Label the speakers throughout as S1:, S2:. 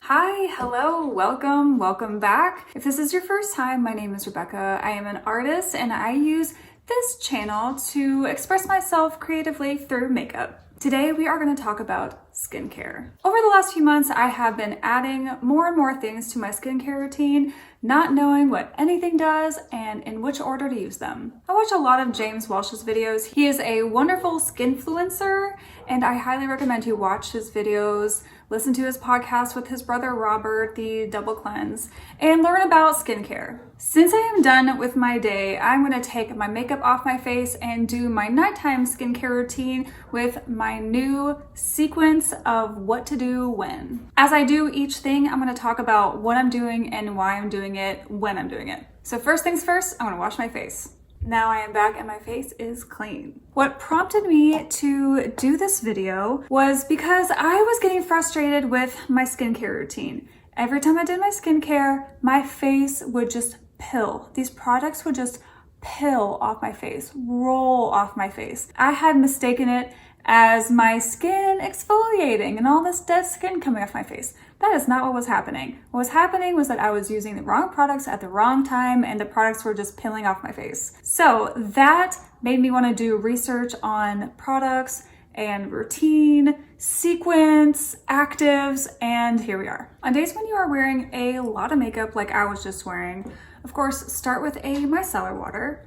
S1: Hi, hello, welcome back. If this is your first time, my name is Rebecca. I am an artist and I use this channel to express myself creatively through makeup. Today we are going to talk about skincare. Over the last few months, I have been adding more and more things to my skincare routine, not knowing what anything does and in which order to use them. I watch a lot of James Welch's videos. He is a wonderful skinfluencer and I highly recommend you watch his videos, listen to his podcast with his brother Robert, the Double Cleanse, and learn about skincare. Since I am done with my day, I'm going to take my makeup off my face and do my nighttime skincare routine with my new sequence of what to do when. As I do each thing, I'm going to talk about what I'm doing and why I'm doing it, when I'm doing it. So first things first, I'm going to wash my face. Now I am back and my face is clean. What prompted me to do this video was because I was getting frustrated with my skincare routine. Every time I did my skincare, my face would just pill. These products would just pill off my face, roll off my face. I had mistaken it as my skin exfoliating and all this dead skin coming off my face. That is not what was happening. What was happening was that I was using the wrong products at the wrong time and the products were just peeling off my face. So that made me want to do research on products and routine, sequence, actives, and here we are. On days when you are wearing a lot of makeup like I was just wearing, of course, start with a micellar water.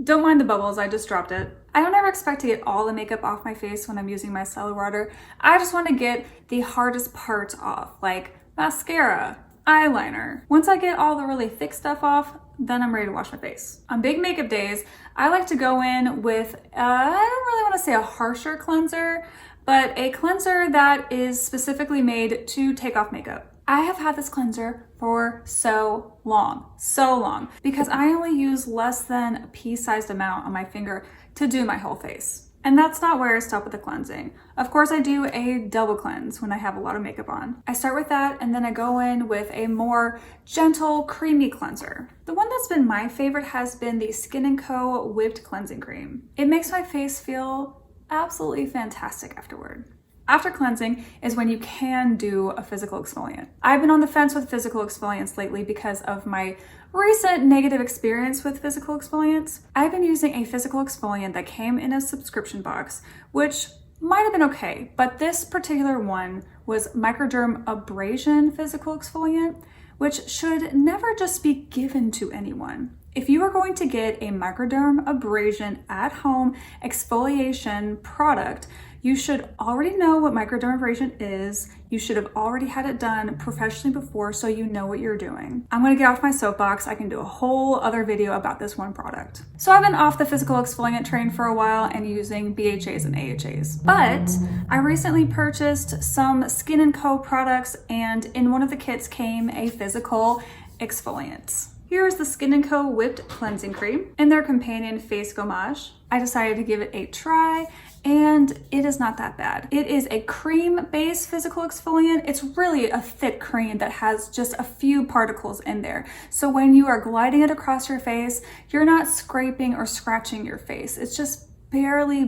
S1: Don't mind the bubbles, I just dropped it. I don't ever expect to get all the makeup off my face when I'm using micellar water. I just want to get the hardest parts off, like mascara, eyeliner. Once I get all the really thick stuff off, then I'm ready to wash my face. On big makeup days, I like to go in with, I don't really want to say a harsher cleanser, but a cleanser that is specifically made to take off makeup. I have had this cleanser for so long, because I only use less than a pea-sized amount on my finger to do my whole face. And that's not where I stop with the cleansing. Of course, I do a double cleanse when I have a lot of makeup on. I start with that and then I go in with a more gentle, creamy cleanser. The one that's been my favorite has been the Skin & Co. Whipped Cleansing Cream. It makes my face feel absolutely fantastic afterward. After cleansing is when you can do a physical exfoliant. I've been on the fence with physical exfoliants lately because of my recent negative experience with physical exfoliants. I've been using a physical exfoliant that came in a subscription box, which might have been okay, but this particular one was Microderm Abrasion Physical Exfoliant, which should never just be given to anyone. If you are going to get a Microderm Abrasion at home exfoliation product, you should already know what microdermabrasion is. You should have already had it done professionally before so you know what you're doing. I'm gonna get off my soapbox. I can do a whole other video about this one product. So I've been off the physical exfoliant train for a while and using BHAs and AHAs. But I recently purchased some Skin & Co. products and in one of the kits came a physical exfoliant. Here's the Skin & Co. Whipped Cleansing Cream and their companion Face Gommage. I decided to give it a try and it is not that bad. It is a cream-based physical exfoliant. It's really a thick cream that has just a few particles in there. So when you are gliding it across your face, you're not scraping or scratching your face. It's just barely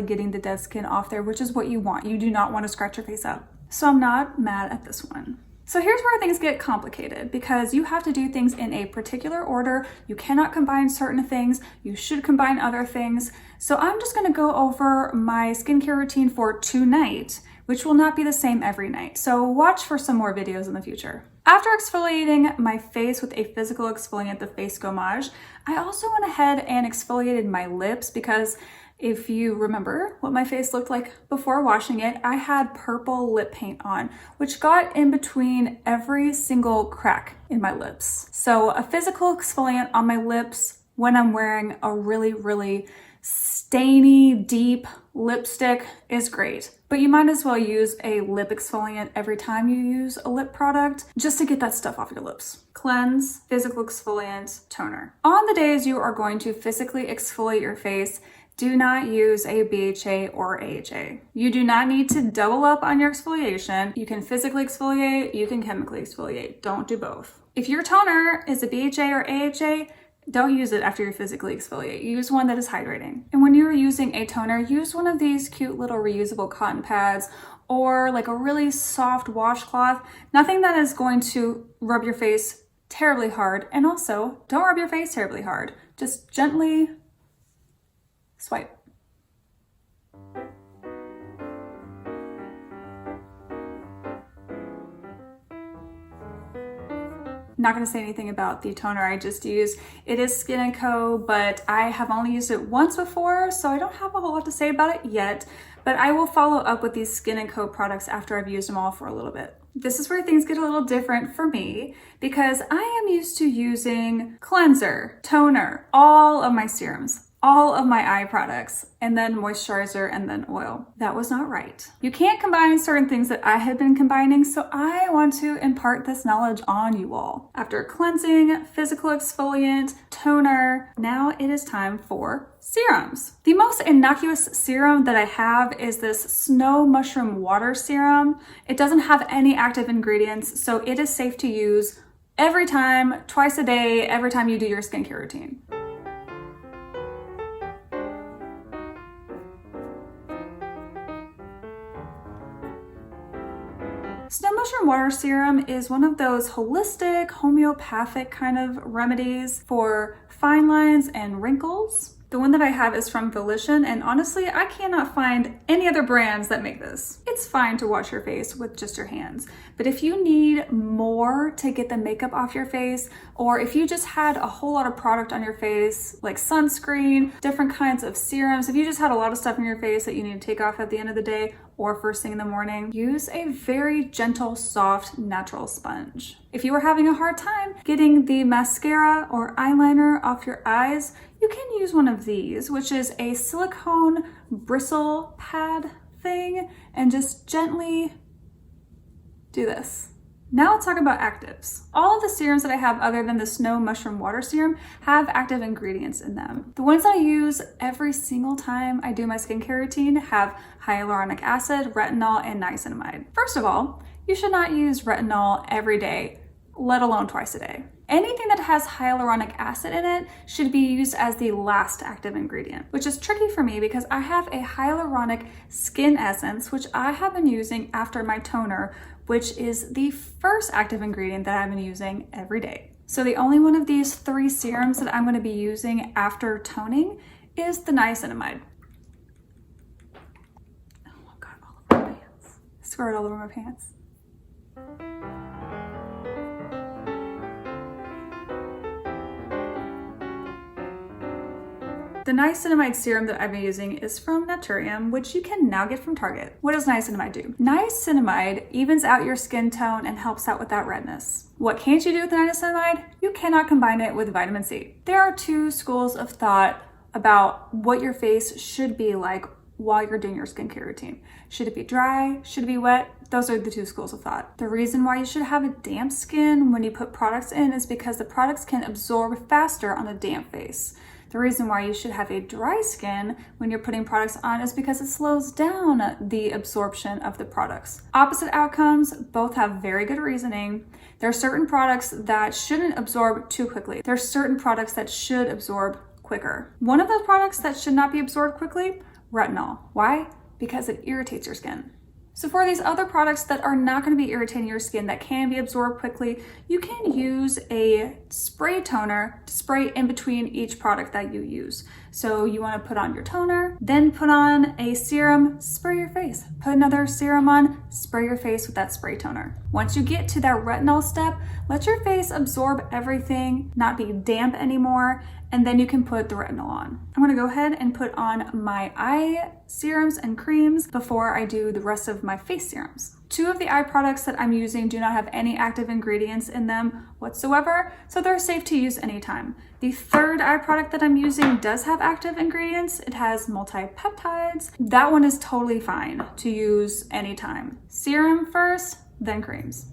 S1: getting the dead skin off there, which is what you want. You do not want to scratch your face up. So I'm not mad at this one. So here's where things get complicated because you have to do things in a particular order. You cannot combine certain things. You should combine other things. So I'm just going to go over my skincare routine for tonight, which will not be the same every night. So watch for some more videos in the future. After exfoliating my face with a physical exfoliant, the Face Gommage, I also went ahead and exfoliated my lips because if you remember what my face looked like before washing it, I had purple lip paint on, which got in between every single crack in my lips. So a physical exfoliant on my lips when I'm wearing a really stainy, deep lipstick is great. But you might as well use a lip exfoliant every time you use a lip product just to get that stuff off your lips. Cleanse, physical exfoliant, toner. On the days you are going to physically exfoliate your face, do not use a BHA or AHA. You do not need to double up on your exfoliation. You can physically exfoliate, you can chemically exfoliate. Don't do both. If your toner is a BHA or AHA, Don't use it after you physically exfoliate. Use one that is hydrating. And when you're using a toner, use one of these cute little reusable cotton pads or like a really soft washcloth. Nothing that is going to rub your face terribly hard. And also, don't rub your face terribly hard. Just gently swipe. Not going to say anything about the toner I just used. It is Skin & Co, but I have only used it once before, so I don't have a whole lot to say about it yet, but I will follow up with these Skin & Co products after I've used them all for a little bit. This is where things get a little different for me because I am used to using cleanser, toner, all of my serums, all of my eye products, and then moisturizer and then oil. That was not right. You can't combine certain things that I had been combining, so I want to impart this knowledge on you all. After cleansing, physical exfoliant, toner, now it is time for serums. The most innocuous serum that I have is this Snow Mushroom Water Serum. It doesn't have any active ingredients, so it is safe to use every time, twice a day, every time you do your skincare routine. Snow Mushroom Water Serum is one of those holistic, homeopathic kind of remedies for fine lines and wrinkles. The one that I have is from Volition, and honestly, I cannot find any other brands that make this. It's fine to wash your face with just your hands, but if you need more to get the makeup off your face, or if you just had a whole lot of product on your face, like sunscreen, different kinds of serums, if you just had a lot of stuff in your face that you need to take off at the end of the day or first thing in the morning, use a very gentle, soft, natural sponge. If you are having a hard time getting the mascara or eyeliner off your eyes, you can use one of these, which is a silicone bristle pad thing, and just gently do this. Now let's talk about actives. All of the serums that I have other than the Snow Mushroom Water Serum have active ingredients in them. The ones that I use every single time I do my skincare routine have hyaluronic acid, retinol, and niacinamide. First of all, you should not use retinol every day, let alone twice a day. Anything that has hyaluronic acid in it should be used as the last active ingredient, which is tricky for me because I have a hyaluronic skin essence, which I have been using after my toner, which is the first active ingredient that I've been using every day. So the only one of these 3 serums that I'm going to be using after toning is the niacinamide. Oh God, all over my pants. Squirt all over my pants. The niacinamide serum that I've been using is from Naturium, which you can now get from Target. What does niacinamide do? Niacinamide evens out your skin tone and helps out with that redness. What can't you do with niacinamide? You cannot combine it with vitamin C. There are 2 schools of thought about what your face should be like while you're doing your skincare routine. Should it be dry? Should it be wet? Those are the 2 schools of thought. The reason why you should have a damp skin when you put products in is because the products can absorb faster on a damp face. The reason why you should have a dry skin when you're putting products on is because it slows down the absorption of the products. Opposite outcomes, both have very good reasoning. There are certain products that shouldn't absorb too quickly. There are certain products that should absorb quicker. One of those products that should not be absorbed quickly, retinol. Why? Because it irritates your skin. So for these other products that are not going to be irritating your skin, that can be absorbed quickly, you can use a spray toner to spray in between each product that you use. So you want to put on your toner, then put on a serum, spray your face. Put another serum on, spray your face with that spray toner. Once you get to that retinol step, let your face absorb everything, not be damp anymore, and then you can put the retinol on. I'm gonna go ahead and put on my eye serums and creams before I do the rest of my face serums. 2 of the eye products that I'm using do not have any active ingredients in them whatsoever, so they're safe to use anytime. The 3rd eye product that I'm using does have active ingredients. It has multi-peptides. That one is totally fine to use anytime. Serum first, then creams.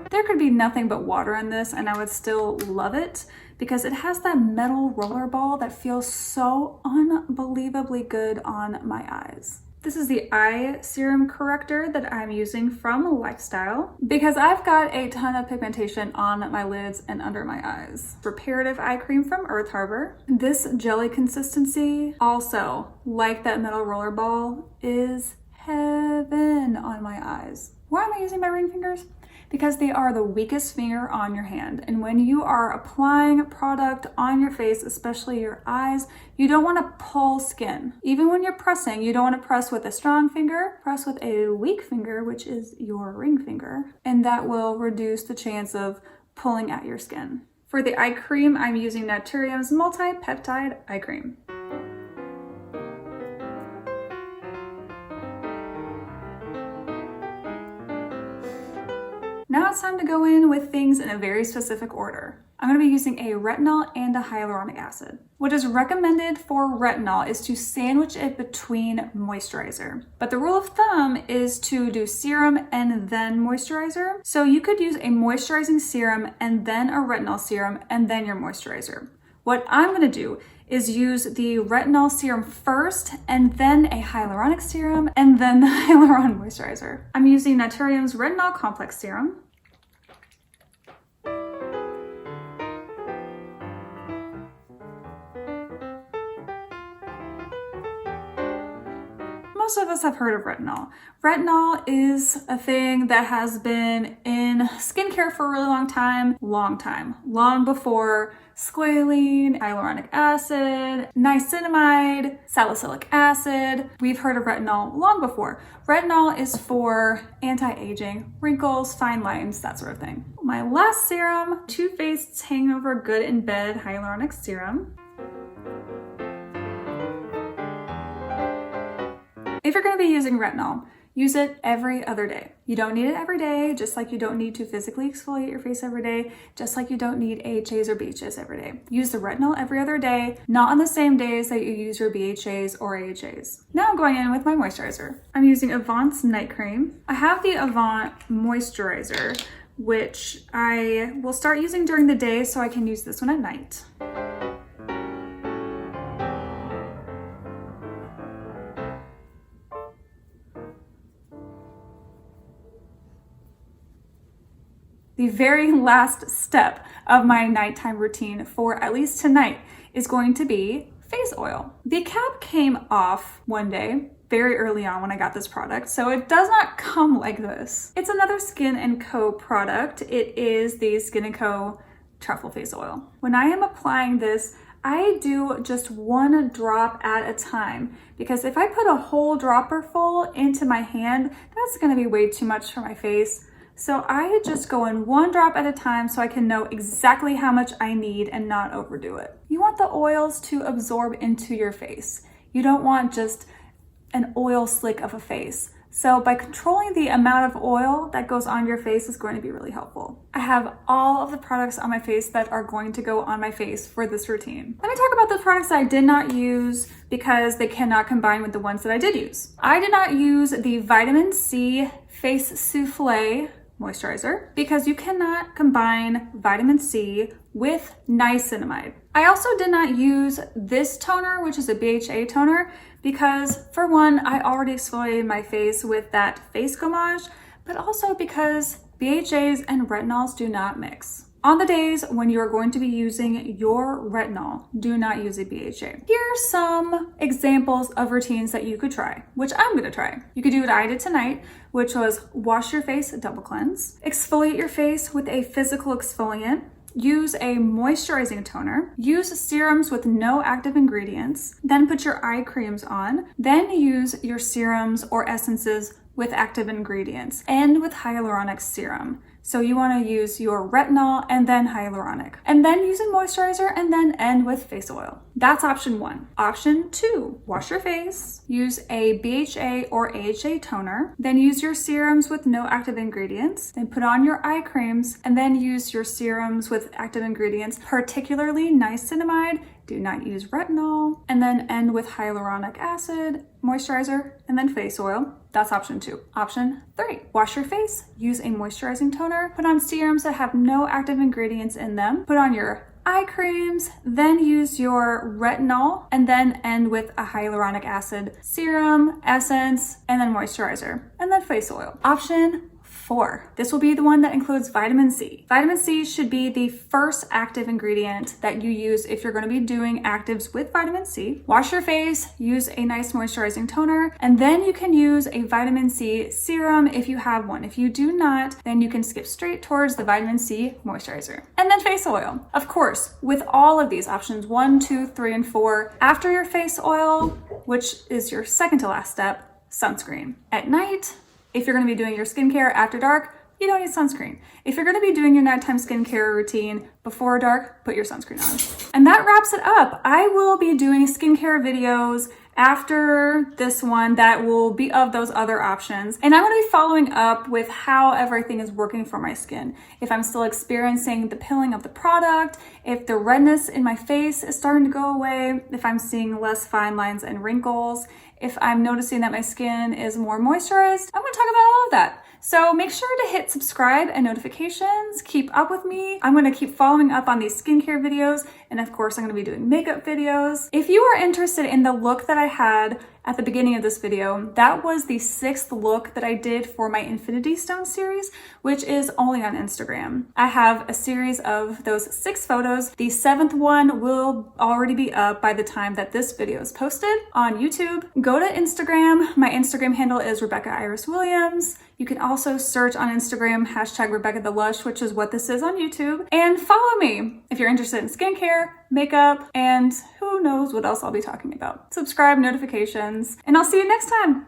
S1: There could be nothing but water in this and I would still love it because it has that metal roller ball that feels so unbelievably good on my eyes. This is the eye serum corrector that I'm using from Lifestyle because I've got a ton of pigmentation on my lids and under my eyes. Reparative eye cream from Earth Harbor. This jelly consistency, also like that metal roller ball, is heaven on my eyes. Why am I using my ring fingers? Because they are the weakest finger on your hand. And when you are applying product on your face, especially your eyes, you don't want to pull skin. Even when you're pressing, you don't want to press with a strong finger. Press with a weak finger, which is your ring finger. And that will reduce the chance of pulling at your skin. For the eye cream, I'm using Naturium's multi-peptide eye cream. Now it's time to go in with things in a very specific order. I'm going to be using a retinol and a hyaluronic acid. What is recommended for retinol is to sandwich it between moisturizer. But the rule of thumb is to do serum and then moisturizer. So you could use a moisturizing serum and then a retinol serum and then your moisturizer. What I'm going to do is use the retinol serum first and then a hyaluronic serum and then the hyaluronic moisturizer. I'm using Naturium's Retinol Complex Serum. Most of us have heard of retinol. Retinol is a thing that has been in skincare for a really long before squalene, hyaluronic acid, niacinamide, salicylic acid. We've heard of retinol long before. Retinol is for anti-aging, wrinkles, fine lines, that sort of thing. My last serum, Too Faced's Hangover Good in Bed Hyaluronic Serum. If you're going to be using retinol, use it every other day. You don't need it every day, just like you don't need to physically exfoliate your face every day, just like you don't need AHAs or BHAs every day. Use the retinol every other day, not on the same days that you use your BHAs or AHAs. Now I'm going in with my moisturizer. I'm using Avant's night cream. I have the Avant moisturizer, which I will start using during the day so I can use this one at night. The very last step of my nighttime routine for at least tonight is going to be face oil. The cap came off one day, very early on when I got this product, so it does not come like this. It's another Skin & Co product. It is the Skin & Co Truffle Face Oil. When I am applying this, I do just one drop at a time because if I put a whole dropper full into my hand, that's gonna be way too much for my face. So I just go in one drop at a time so I can know exactly how much I need and not overdo it. You want the oils to absorb into your face. You don't want just an oil slick of a face. So by controlling the amount of oil that goes on your face is going to be really helpful. I have all of the products on my face that are going to go on my face for this routine. Let me talk about the products that I did not use because they cannot combine with the ones that I did use. I did not use the Vitamin C Face Souffle moisturizer because you cannot combine vitamin C with niacinamide. I also did not use this toner, which is a BHA toner, because for one, I already exfoliated my face with that face gommage, but also because BHAs and retinols do not mix. On the days when you are going to be using your retinol, do not use a BHA. Here are some examples of routines that you could try, which I'm gonna try. You could do what I did tonight, which was wash your face, double cleanse, exfoliate your face with a physical exfoliant, use a moisturizing toner, use serums with no active ingredients, then put your eye creams on, then use your serums or essences with active ingredients, and with hyaluronic serum. So you want to use your retinol and then hyaluronic, and then use a moisturizer and then end with face oil. That's option 1. Option 2, wash your face, use a BHA or AHA toner, then use your serums with no active ingredients, then put on your eye creams, and then use your serums with active ingredients, particularly niacinamide. Do not use retinol, and then end with hyaluronic acid, moisturizer, and then face oil. That's option 2. Option 3, wash your face, use a moisturizing toner, put on serums that have no active ingredients in them, put on your eye creams, then use your retinol, and then end with a hyaluronic acid serum, essence, and then moisturizer, and then face oil. Option 4. This will be the one that includes vitamin C. Vitamin C should be the first active ingredient that you use if you're going to be doing actives with vitamin C. Wash your face, use a nice moisturizing toner, and then you can use a vitamin C serum if you have one. If you do not, then you can skip straight towards the vitamin C moisturizer. And then face oil. Of course, with all of these options, 1, 2, 3, and 4, after your face oil, which is your second to last step, sunscreen. At night, if you're going to be doing your skincare after dark, you don't need sunscreen. If you're going to be doing your nighttime skincare routine before dark, put your sunscreen on. And that wraps it up. I will be doing skincare videos after this one that will be of those other options. And I'm going to be following up with how everything is working for my skin. If I'm still experiencing the pilling of the product, if the redness in my face is starting to go away, if I'm seeing less fine lines and wrinkles, if I'm noticing that my skin is more moisturized, I'm going to talk about all of that. So make sure to hit subscribe and notifications. Keep up with me. I'm going to keep following up on these skincare videos. And of course, I'm going to be doing makeup videos. If you are interested in the look that I had at the beginning of this video, that was the 6th look that I did for my Infinity Stone series, which is only on Instagram. I have a series of those 6 photos. The 7th one will already be up by the time that this video is posted on YouTube. Go to Instagram. My Instagram handle is Rebecca Iris Williams. You can also search on Instagram, #RebeccaTheLush, which is what this is on YouTube, and follow me if you're interested in skincare, makeup, and who knows what else I'll be talking about. Subscribe, notifications, and I'll see you next time.